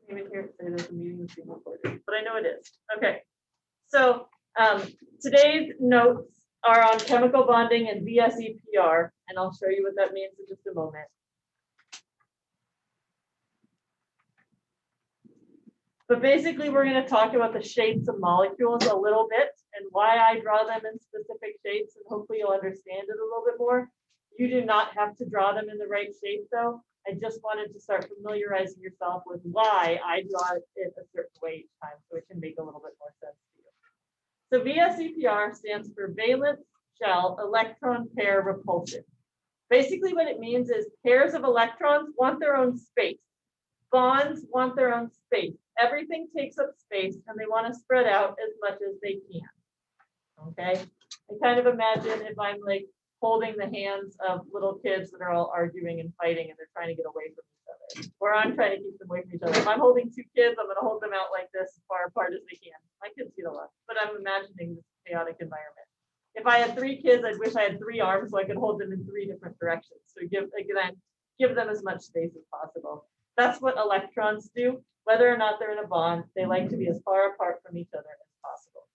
Even here it says the meeting is being recorded, but I know it is. Okay. So today's notes are on chemical bonding and VSEPR, and I'll show you what that means in just a moment. But basically, we're going to talk about the shapes of molecules a little bit and why I draw them in specific shapes, and hopefully you'll understand it a little bit more. You do not have to draw them in the right shape, though. I just wanted to start familiarizing yourself with why I draw it a certain way each time, so it can make a little bit more sense to you. So VSEPR stands for valence shell electron pair repulsion. Basically, what it means is pairs of electrons want their own space. Bonds want their own space. Everything takes up space, and they want to spread out as much as they can. Okay? I kind of imagine if I'm like holding the hands of little kids that are all arguing and fighting, and they're trying to get away from each other, or I'm trying to keep them away from each other. If I'm holding two kids, I'm going to hold them out like this as far apart as they can. My kids see the left, but I'm imagining this chaotic environment. If I had 3 kids, I'd wish I had 3 arms so I could hold them in 3 different directions. So give them as much space as possible. That's what electrons do. Whether or not they're in a bond, they like to be as far apart from each other as possible.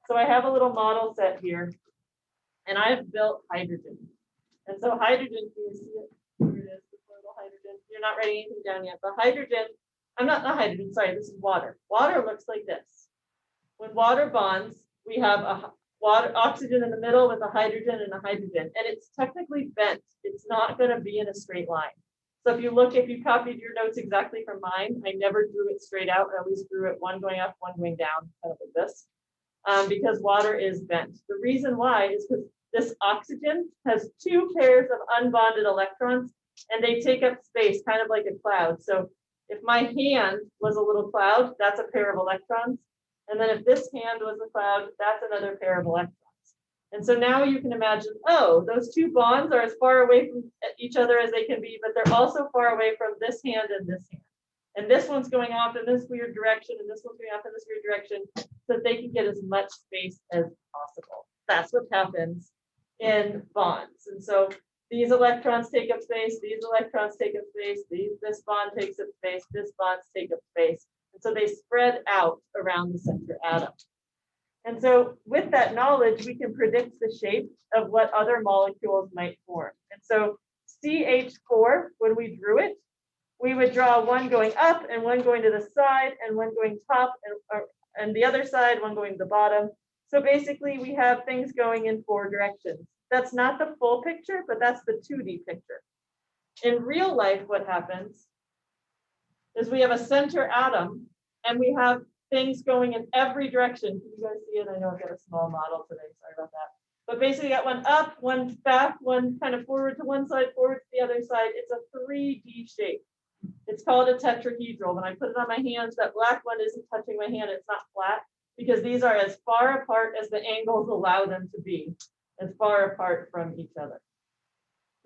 So I have a little model set here, and I've built hydrogen. And so hydrogen, can you see it? Here it is, this little hydrogen. You're not writing anything down yet. The hydrogen, not hydrogen, sorry, this is water. Water looks like this. When water bonds, we have a oxygen in the middle with a hydrogen and a hydrogen, and it's technically bent. It's not going to be in a straight line. So if you copied your notes exactly from mine, I never drew it straight out. I always drew it one going up, one going down, kind of like this, because water is bent. The reason why is because this oxygen has 2 pairs of unbonded electrons, and they take up space, kind of like a cloud. So if my hand was a little cloud, that's a pair of electrons. And then if this hand was a cloud, that's another pair of electrons. And so now you can imagine, oh, those 2 bonds are as far away from each other as they can be, but they're also far away from this hand and this hand. And this one's going off in this weird direction, and this one's going off in this weird direction, so that they can get as much space as possible. That's what happens in bonds. And so these electrons take up space, these electrons take up space, this bond takes up space, this bonds take up space. And so they spread out around the center atom. And so with that knowledge, we can predict the shape of what other molecules might form. And so CH4, when we drew it, we would draw one going up and one going to the side and one going top and the other side, one going to the bottom. So basically we have things going in 4 directions. That's not the full picture, but that's the 2D picture. In real life, what happens is we have a center atom and we have things going in every direction. Can you guys see it? I know I've got a small model today, sorry about that. But basically got one up, one back, one kind of forward to one side, forward to the other side. It's a 3D shape. It's called a tetrahedral. When I put it on my hands, that black one isn't touching my hand, it's not flat, because these are as far apart as the angles allow them to be, as far apart from each other.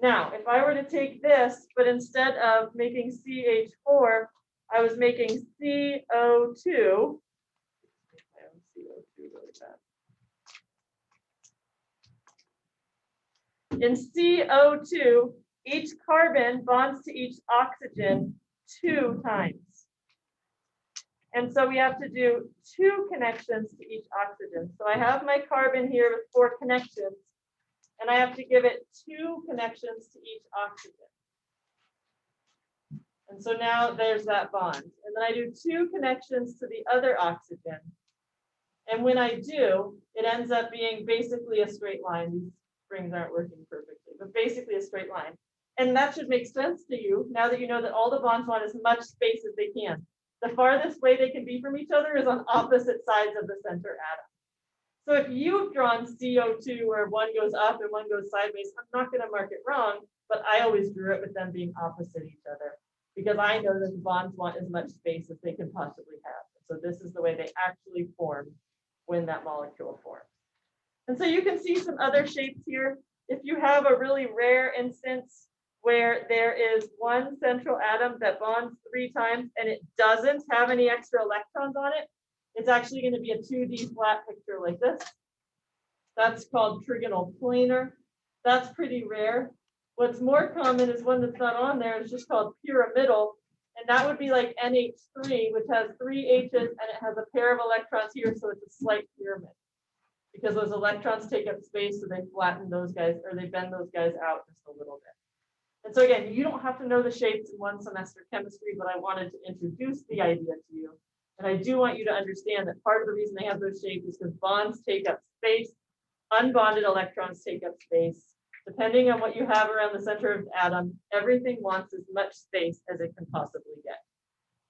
Now, if I were to take this, but instead of making CH4, I was making CO2. In CO2, each carbon bonds to each oxygen 2 times. And so we have to do 2 connections to each oxygen. So I have my carbon here with 4 connections, and I have to give it 2 connections to each oxygen. And so now there's that bond. And then I do 2 connections to the other oxygen. And when I do, it ends up being basically a straight line. These strings aren't working perfectly, but basically a straight line. And that should make sense to you now that you know that all the bonds want as much space as they can. The farthest way they can be from each other is on opposite sides of the center atom. So if you've drawn CO2 where one goes up and one goes sideways, I'm not going to mark it wrong, but I always drew it with them being opposite each other, because I know that the bonds want as much space as they can possibly have. So this is the way they actually form when that molecule forms. And so you can see some other shapes here. If you have a really rare instance where there is one central atom that bonds 3 times and it doesn't have any extra electrons on it, it's actually going to be a 2D flat picture like this. That's called trigonal planar. That's pretty rare. What's more common is one that's not on there. It's just called pyramidal. And that would be like NH3, which has 3 H's and it has a pair of electrons here, so it's a slight pyramid. Because those electrons take up space, so they flatten those guys, or they bend those guys out just a little bit. And so again, you don't have to know the shapes in one semester chemistry, but I wanted to introduce the idea to you. And I do want you to understand that part of the reason they have those shapes is because bonds take up space, unbonded electrons take up space. Depending on what you have around the center of the atom, everything wants as much space as it can possibly get.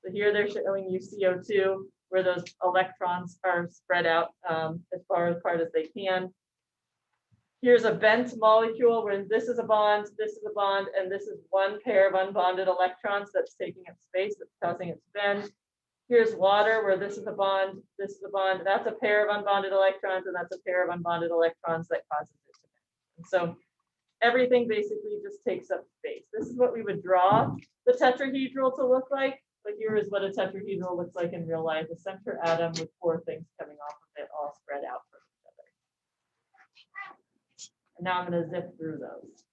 So here they're showing you CO2, where those electrons are spread out as far apart as they can. Here's a bent molecule where this is a bond, and this is one pair of unbonded electrons that's taking up space, that's causing it to bend. Here's water where this is a bond, that's a pair of unbonded electrons, and that's a pair of unbonded electrons that causes it to bend. And so everything basically just takes up space. This is what we would draw the tetrahedral to look like, but here is what a tetrahedral looks like in real life, a center atom with 4 things coming off of it all spread out from each other. And now I'm going to zip through those.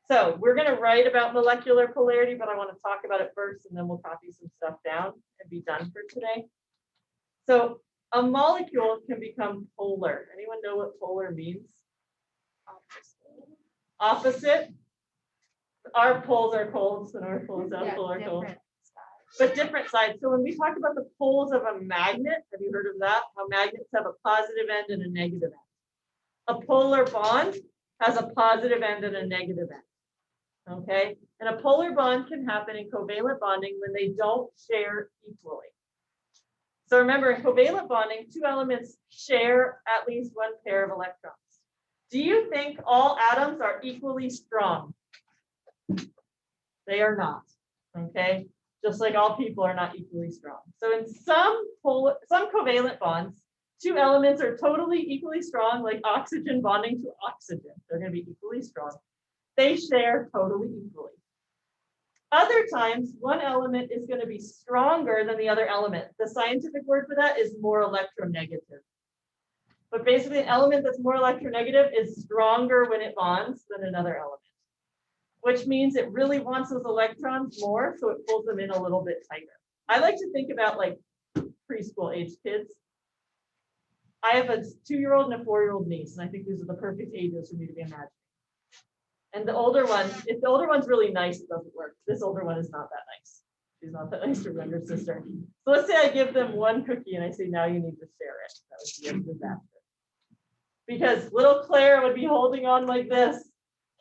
So we're going to write about molecular polarity, but I want to talk about it first, and then we'll copy some stuff down and be done for today. So a molecule can become polar. Anyone know what polar means? Opposite. Our poles are cold, so our poles are cold. But different sides. So when we talk about the poles of a magnet, have you heard of that? How magnets have a positive end and a negative end. A polar bond has a positive end and a negative end. Okay? And a polar bond can happen in covalent bonding when they don't share equally. So remember, in covalent bonding, 2 elements share at least 1 pair of electrons. Do you think all atoms are equally strong? They are not. Okay? Just like all people are not equally strong. So in some covalent bonds, 2 elements are totally equally strong, like oxygen bonding to oxygen. They're going to be equally strong. They share totally equally. Other times, 1 element is going to be stronger than the other element. The scientific word for that is more electronegative. But basically, an element that's more electronegative is stronger when it bonds than another element, which means it really wants those electrons more, so it pulls them in a little bit tighter. I like to think about like preschool age kids. I have a 2-year-old and a 4-year-old niece, and I think these are the perfect ages for me to be imagining. And the older one, if the older one's really nice, it doesn't work. This older one is not that nice. She's not that nice to her younger sister. So let's say I give them 1 cookie and I say, now you need to share it. That would be a disaster. Because little Claire would be holding on like this,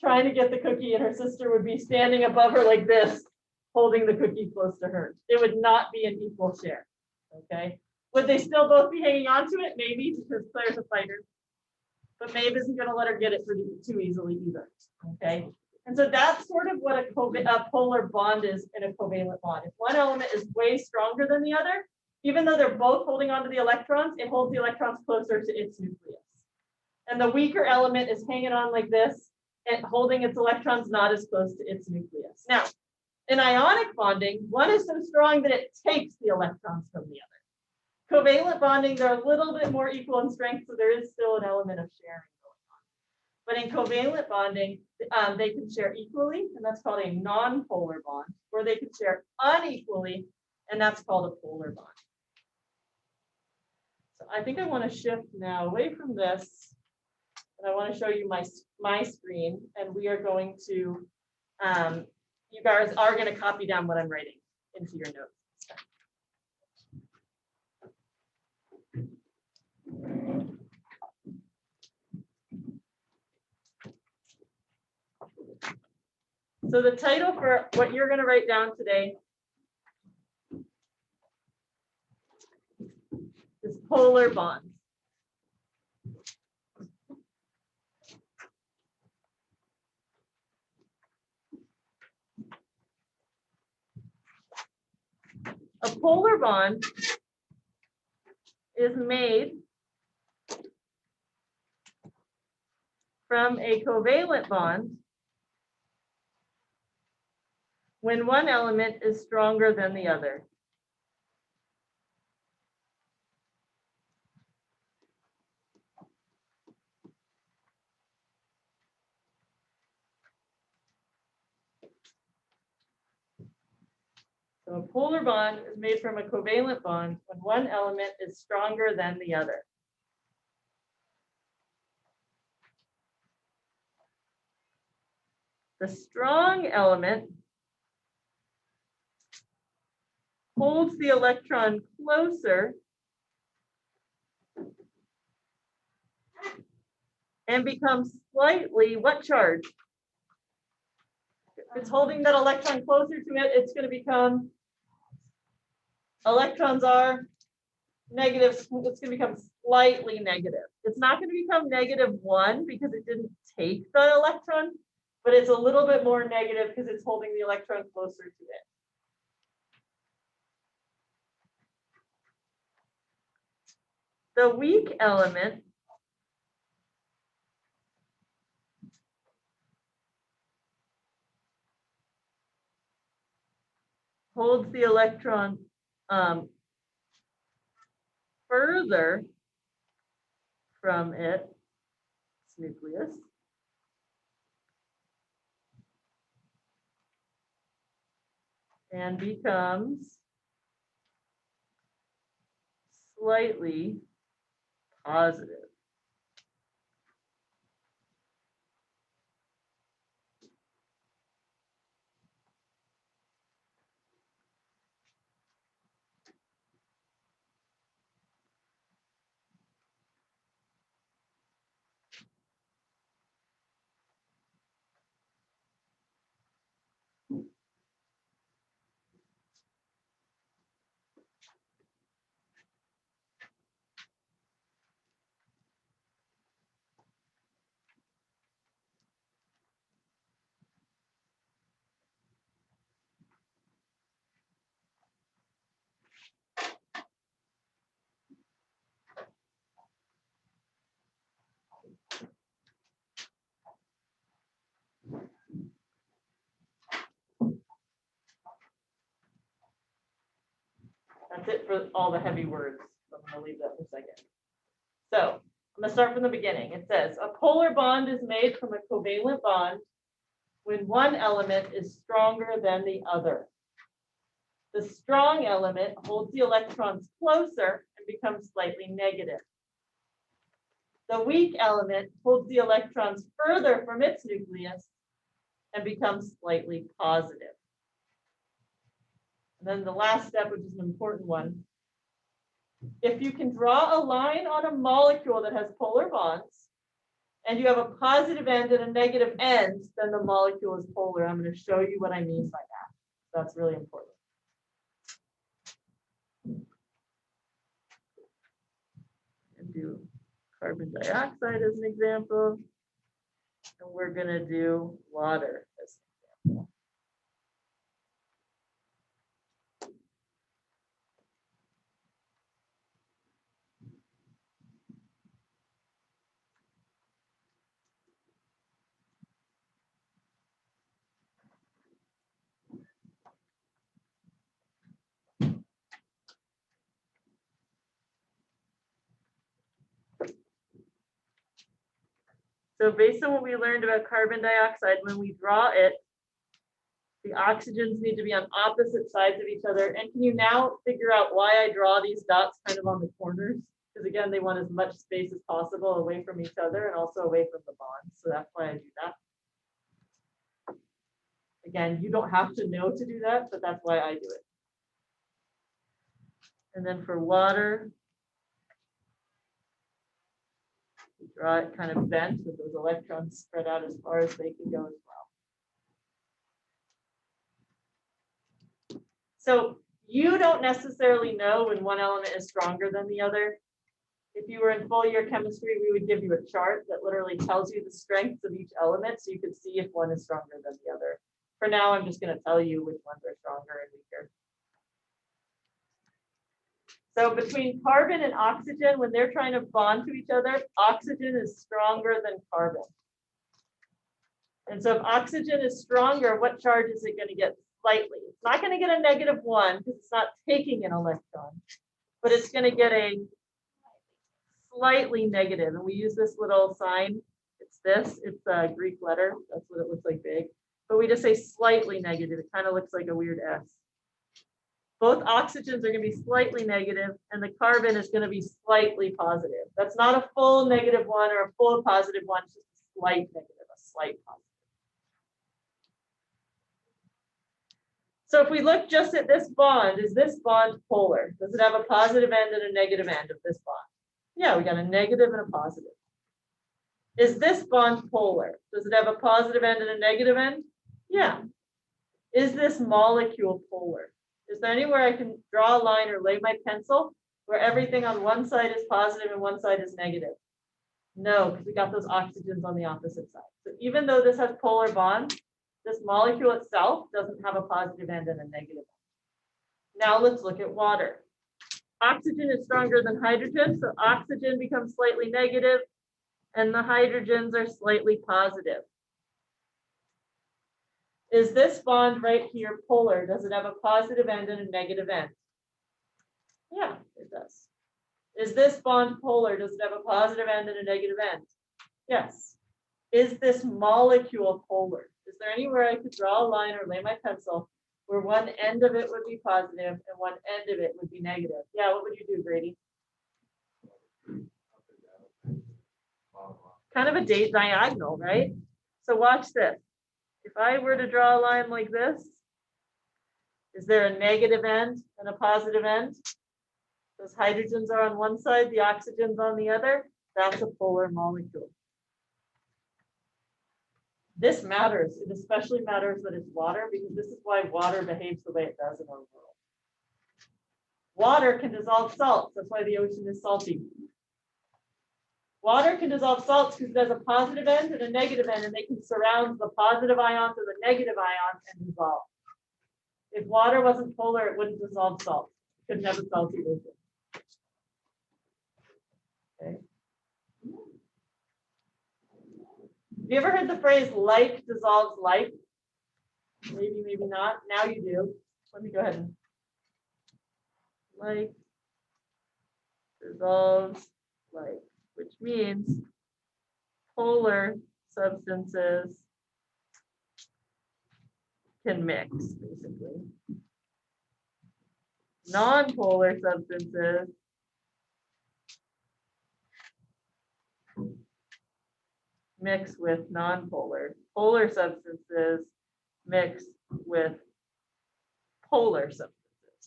trying to get the cookie, and her sister would be standing above her like this, holding the cookie close to her. It would not be an equal share. Okay. Would they still both be hanging on to it? Maybe, because Claire's a fighter. But Maeve isn't going to let her get it too easily either. Okay. And so that's sort of what a polar bond is in a covalent bond. If one element is way stronger than the other, even though they're both holding onto the electrons, it holds the electrons closer to its nucleus. And the weaker element is hanging on like this and holding its electrons not as close to its nucleus. Now, in ionic bonding, one is so strong that it takes the electrons from the other. Covalent bonding, they're a little bit more equal in strength, so there is still an element of sharing going on. But in covalent bonding, they can share equally, and that's called a non-polar bond, or they can share unequally, and that's called a polar bond. So I think I want to shift now away from this. And I want to show you my screen, and we are going to, you guys are going to copy down what I'm writing into your notes. So the title for what you're going to write down today is polar bonds. A polar bond is made from a covalent bond when one element is stronger than the other. So a polar bond is made from a covalent bond when one element is stronger than the other. The strong element holds the electron closer and becomes slightly what charge? If it's holding that electron closer to it, it's going to become, electrons are negative, it's going to become slightly negative. It's not going to become -1 because it didn't take the electron, but it's a little bit more negative because it's holding the electron closer to it. The weak element holds the electron further from its nucleus. And becomes slightly positive. That's it for all the heavy words. I'm going to leave that for a second. So I'm going to start from the beginning. It says a polar bond is made from a covalent bond when one element is stronger than the other. The strong element holds the electrons closer and becomes slightly negative. The weak element holds the electrons further from its nucleus and becomes slightly positive. And then the last step, which is an important one. If you can draw a line on a molecule that has polar bonds, and you have a positive end and a negative end, then the molecule is polar. I'm going to show you what I mean by that. That's really important. And do carbon dioxide as an example. And we're going to do water as an example. So based on what we learned about carbon dioxide, when we draw it, the oxygens need to be on opposite sides of each other. And can you now figure out why I draw these dots kind of on the corners? Because again, they want as much space as possible away from each other and also away from the bonds. So that's why I do that. Again, you don't have to know to do that, but that's why I do it. And then for water, we draw it kind of bent with those electrons spread out as far as they can go as well. So you don't necessarily know when one element is stronger than the other. If you were in full year chemistry, we would give you a chart that literally tells you the strengths of each element so you could see if one is stronger than the other. For now, I'm just going to tell you which ones are stronger and weaker. So between carbon and oxygen, when they're trying to bond to each other, oxygen is stronger than carbon. And so if oxygen is stronger, what charge is it going to get? Slightly. It's not going to get a -1 because it's not taking an electron, but it's going to get a slightly negative. And we use this little sign. It's a Greek letter. That's what it looks like big. But we just say slightly negative. It kind of looks like a weird S. Both oxygens are going to be slightly negative, and the carbon is going to be slightly positive. That's not a full negative one or a full positive one, it's just a slight negative, a slight positive. So if we look just at this bond, is this bond polar? Does it have a positive end and a negative end of this bond? Yeah, we got a negative and a positive. Is this bond polar? Does it have a positive end and a negative end? Yeah. Is this molecule polar? Is there anywhere I can draw a line or lay my pencil where everything on one side is positive and one side is negative? No, because we got those oxygens on the opposite side. So even though this has polar bonds, this molecule itself doesn't have a positive end and a negative end. Now let's look at water. Oxygen is stronger than hydrogen, so oxygen becomes slightly negative, and the hydrogens are slightly positive. Is this bond right here polar? Does it have a positive end and a negative end? Yeah, it does. Is this bond polar? Does it have a positive end and a negative end? Yes. Is this molecule polar? Is there anywhere I could draw a line or lay my pencil where one end of it would be positive and one end of it would be negative? Yeah, what would you do, Grady? Kind of a diagonal, right? So watch this. If I were to draw a line like this, is there a negative end and a positive end? Those hydrogens are on one side, the oxygens on the other. That's a polar molecule. This matters. It especially matters that it's water, because this is why water behaves the way it does in our world. Water can dissolve salts. That's why the ocean is salty. Water can dissolve salts because it has a positive end and a negative end, and they can surround the positive ions or the negative ions and dissolve. If water wasn't polar, it wouldn't dissolve salt. It couldn't have a salty ocean. Okay. Have you ever heard the phrase like dissolves like? Maybe, maybe not. Now you do. Let me go ahead and like dissolves like, which means polar substances can mix, basically. Non-polar substances mix with non-polar. Polar substances mix with polar substances.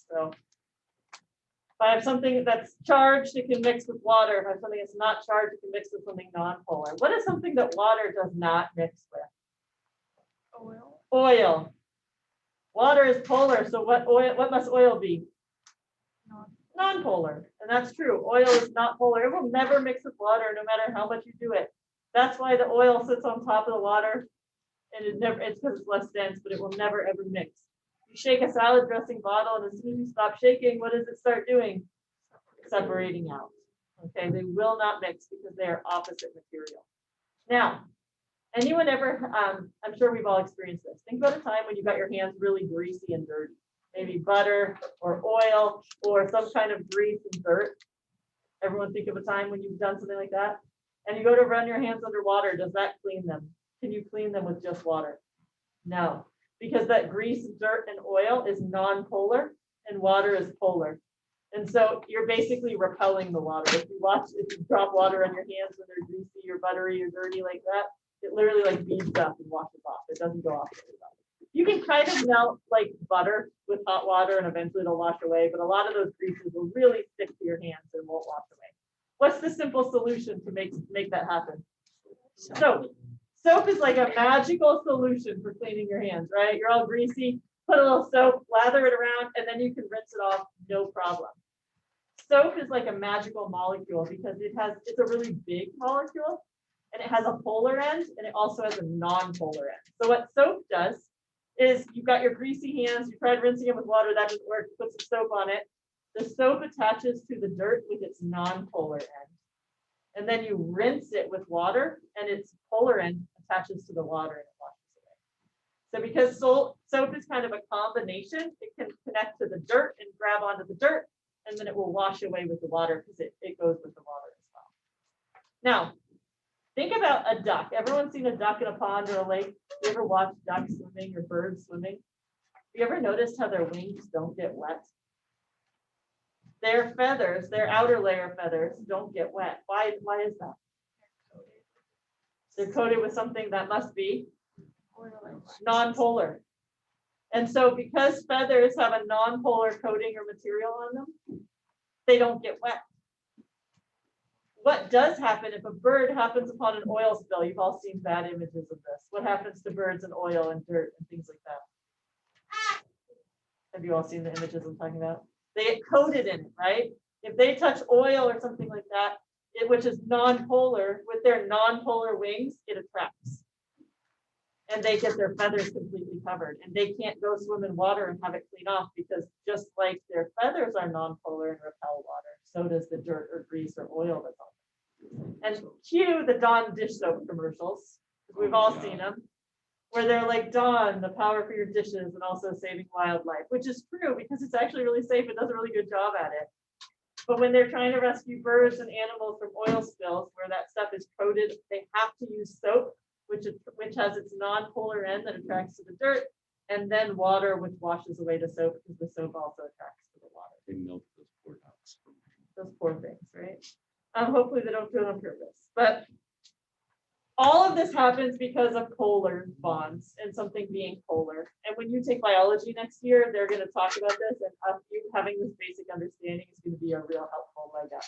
So if I have something that's charged, it can mix with water. If I have something that's not charged, it can mix with something non-polar. What is something that water does not mix with? Oil. Oil. Water is polar, so what must oil be? Non-polar. And that's true. Oil is not polar. It will never mix with water no matter how much you do it. That's why the oil sits on top of the water, and it's because it's less dense, but it will never ever mix. You shake a salad dressing bottle, and as soon as you stop shaking, what does it start doing? Separating out. Okay, they will not mix because they are opposite material. Now, anyone ever, I'm sure we've all experienced this. Think about a time when you got your hands really greasy and dirty. Maybe butter or oil or some kind of grease and dirt. Everyone think of a time when you've done something like that? And you go to run your hands under water, does that clean them? Can you clean them with just water? No, because that grease, dirt, and oil is non-polar and water is polar. And so you're basically repelling the water. If you drop water on your hands when they're greasy or buttery or dirty like that, it literally like beads up and washes off. It doesn't go off very well. You can kind of melt like butter with hot water and eventually it'll wash away, but a lot of those greases will really stick to your hands and won't wash away. What's the simple solution to make that happen? Soap. Soap is like a magical solution for cleaning your hands, right? You're all greasy, put a little soap, lather it around, and then you can rinse it off, no problem. Soap is like a magical molecule because it's a really big molecule and it has a polar end and it also has a non-polar end. So what soap does is you've got your greasy hands, you tried rinsing them with water, that doesn't work, you put some soap on it. The soap attaches to the dirt with its non-polar end. And then you rinse it with water and its polar end attaches to the water and it washes away. So because soap is kind of a combination, it can connect to the dirt and grab onto the dirt, and then it will wash away with the water because it goes with the water as well. Now, think about a duck. Everyone's seen a duck in a pond or a lake? You ever watch ducks swimming or birds swimming? Have you ever noticed how their wings don't get wet? their feathers, their outer layer feathers don't get wet. Why is that? They're coated with something that must be non-polar. And so because feathers have a non-polar coating or material on them, they don't get wet. What does happen if a bird happens upon an oil spill? You've all seen bad images of this. What happens to birds and oil and dirt and things like that? Have you all seen the images I'm talking about? They get coated in it, right? If they touch oil or something like that, which is non-polar, with their non-polar wings, it attracts. And they get their feathers completely covered. And they can't go swim in water and have it clean off because just like their feathers are non-polar and repel water, so does the dirt or grease or oil that's on them. And cue the Dawn dish soap commercials. We've all seen them, where they're like, Dawn, the power for your dishes and also saving wildlife, which is true because it's actually really safe. It does a really good job at it. But when they're trying to rescue birds and animals from oil spills where that stuff is coated, they have to use soap, which has its non-polar end that attracts to the dirt, and then water, which washes away the soap because the soap also attracts to the water. They milk those poor ducks. Those poor things, right? Hopefully they don't do it on purpose. But all of this happens because of polar bonds and something being polar. And when you take biology next year, they're going to talk about this, and you having this basic understanding is going to be a real helpful leg up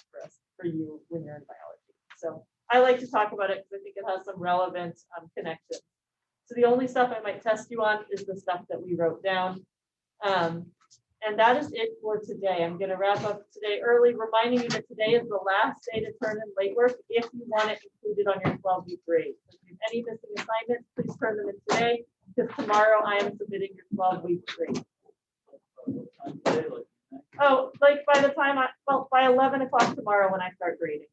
for you when you're in biology. So I like to talk about it because I think it has some relevant connections. So the only stuff I might test you on is the stuff that we wrote down. And that is it for today. I'm going to wrap up today early, reminding you that today is the last day to turn in late work if you want it included on your 12-week grade. If you have any missing assignments, please turn them in today, because tomorrow I am submitting your 12-week grade. Oh, like by the time by 11 o'clock tomorrow when I start grading.